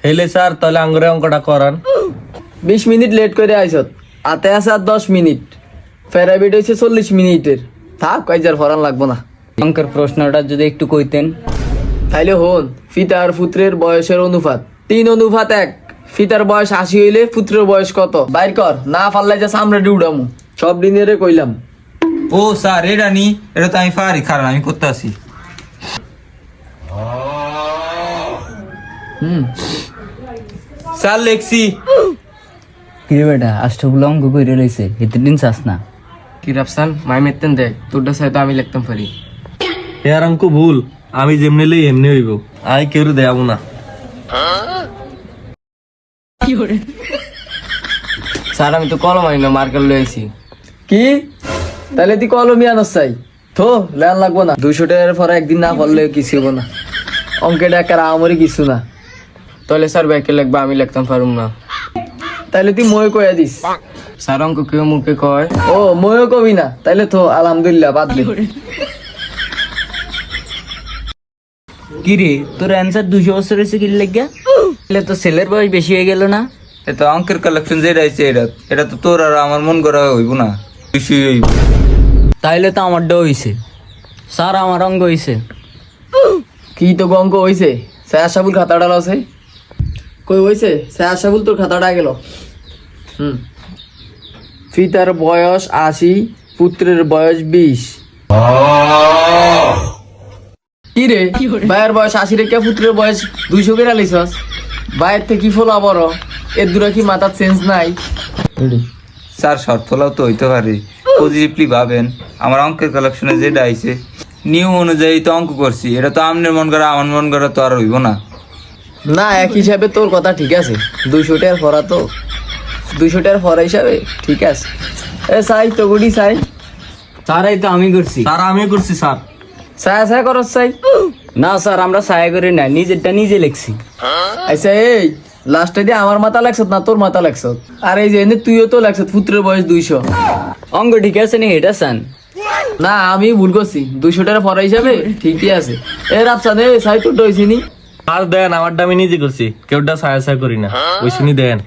হেলে স্যার তাহলে আঙ্গুরে অঙ্কটা করান। 20 মিনিট লেট করে আইসত, আতে আছে আর 10 মিনিট, ফেরাবিট হয়েছে 40 মিনিটের। থাক কাইজার ফরান লাগবো না। অঙ্কের প্রশ্নটা যদি একটু কইতেন। তাইলে হন, পিতা আর পুত্রের বয়সের অনুপাত 3:1। পিতার বয়স 80 হইলে পুত্রের বয়স কত বাইর কর, না পারলে যা সামনে উড়ামু। সব দিনের কইলাম। ও স্যার এটা নি, এটা তো আমি পারি, কারণ আমি করতে আসি। স্যার লেখছি। কিরে বেটা আষ্টগুলো অঙ্ক কইরে রইছে, এতে দিন চাস না। কি রাফসান মাই মেতেন দে, তোরটা সাথে আমি লিখতাম পারি। হে আর অঙ্ক ভুল, আমি যেমনি লই এমনি হইব, আই কেউ দেয়াবো না। স্যার আমি তো কলম আনি না, মার্কার লইছি। কি তাহলে তুই কলমই আনস চাই তো লেন লাগবো না। 200 টাকার পরে একদিন না পড়লে কিছু হবো না। অঙ্কেটা একার আমারই কিছু না। তাহলে স্যার ব্যাকে লিখবা, আমি লিখতাম পারুম না। তাইলে তুই মই কইয়া দিস। স্যার অঙ্ক কেউ মুখে কয়, ও ময়ও কবি না, তাইলে তো আলহামদুলিল্লাহ বাদ দে। কিরে তোর অ্যান্সার 200 বছর হয়েছে কি লাগিয়া? তাহলে তো ছেলের বয়স বেশি হয়ে গেল না? এটা অঙ্কের কালেকশন যেটা আছে এটা তো তোর আর আমার মন করা হইব না, কিছুই হইব। তাইলে তো আমারটাও হইছে। স্যার আমার অঙ্ক হইছে। কি তো অঙ্ক হইছে? সায়া সাবুল খাতাটা আছে কই হইছে? সায়া সাবুল তোর খাতাটা গেল। পিতার বয়স 80, পুত্রের বয়স 20। কি রে ভাইয়ের বয়স 80 রেখে পুত্রের বয়স 200 করে লিছস? ভাইয়ের থেকে কি ফলা বড়? এর দূরে কি মাথার সেন্স নাই? স্যার শর্ট ফলাও তো হইতে পারে, পজিটিভলি ভাবেন। আমার অঙ্কের কালেকশনে যেটা আইছে নিয়ম অনুযায়ী তো অঙ্ক করছি, এটা তো আপনার মন করা আমার মন করা তো আর হইব না। না এক হিসাবে তোর কথা ঠিক আছে, 200 টাকার ফরা তো 200 টাকার ফরা হিসাবে ঠিক আছে। এ সাই তো গুডি সাই। স্যার এই তো আমি করছি। স্যার আমি করছি স্যার। সায়া সায়া করস সাই? না স্যার আমরা সায়া করে না, নিজেরটা নিজে লিখছি। আচ্ছা এই লাস্টে দিয়ে আমার মাথা লাগছত না তোর মাথা লাগছত? আর এই যে এনে তুইও তো লাগছত, পুত্রের বয়স 200। অঙ্ক ঠিক আছে নি এটা চান? না আমি ভুল করছি, 200 টাকা ফরা হিসাবে ঠিকই আছে। এ রাফসান এ সাই তোর হইছে নি? আর দেন, আমারটা আমি নিজে করছি, কেউটা ছায়া ছায়া করি না, ওই শুনি দেন।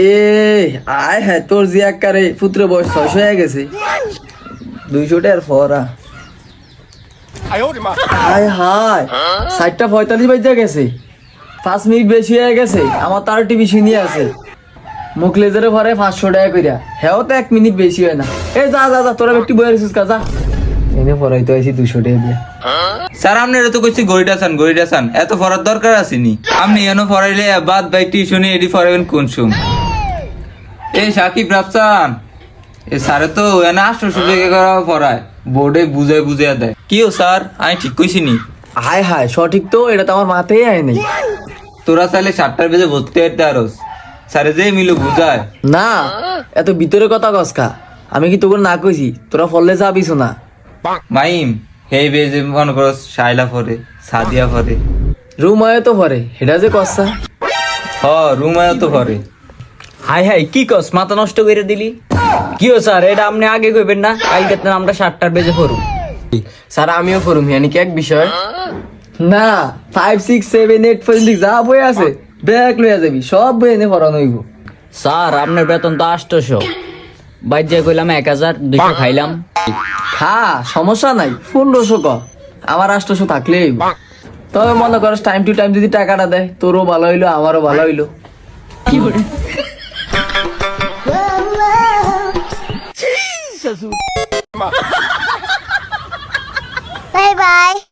এ আয় হ্যাঁ তোর যে আকারে পুত্রের বয়স 600 হয়ে গেছে, 200 টাকার ফরা। হায় হায় 7:45 বাজে গেছে, 5 মিনিট বেশি হয়ে গেছে। আমার তার টিভি শুনিয়ে আছে মুখ লেজারে ভরে 500 টাকা কইরা, হ্যাঁ তো 1 মিনিট বেশি হয় না। এ যা যা যা তোরা একটু বইয়ের সুস্কা যা, এনে পড়াইতে আইছি 200 টাকা দিয়ে। স্যার আপনারা তো কইছি গড়িটা চান, এত ফরার দরকার আসেনি। আপনি এনো ফরাইলে বাদ বাই টিউশনে এডি ফরাইবেন কোন সুম? এই সাকিব রাফসান এ স্যারে তো এনে 800 টাকা করা ফরায়, বোর্ডে বুঝায় দেয়। কিও স্যার আমি ঠিক কইছি নি? হায় হায় সঠিক তো, এটা তো আমার মাথায় আয় নাই। তোরা চাইলে 7টার বেজে ভর্তি হইতে আরস, স্যারে যে মিলো বুঝায় না এত ভিতরে কথা কসকা, আমি কি তোকে না কইছি তোরা ফললে যাবিস না? মাইম হেই বেজে মনে করো শাইলা ফরে, সাদিয়া ফরে, রুম আয় তো ভরে, এটা যে কসা। হ রুমায়ও তো ফরে। হাই হাই কি কস, মাথা নষ্ট করে দিলি। কিও স্যার এটা আপনি আগে কইবেন না? কালকে তো আমরা 7টার বেজে পড়ব। স্যার আমিও ফরুম, ইয়ানি কি এক বিষয় না? 5, 6, 7, 8 পর্যন্ত যা বই আছে ব্যাগ লইয়া যাবি, সব বই এনে পড়ানো হইব। স্যার আপনার বেতন তো 800, বাইরে কইলাম 1200 খাইলাম। খা সমস্যা নাই, 1500 ক, আমার 800 থাকলেই হইব। তবে মনে করস টাইম টু টাইম যদি টাকাটা দেয়, তোরও ভালো হইলো আমারও ভালো হইলো। কি করে Bye bye.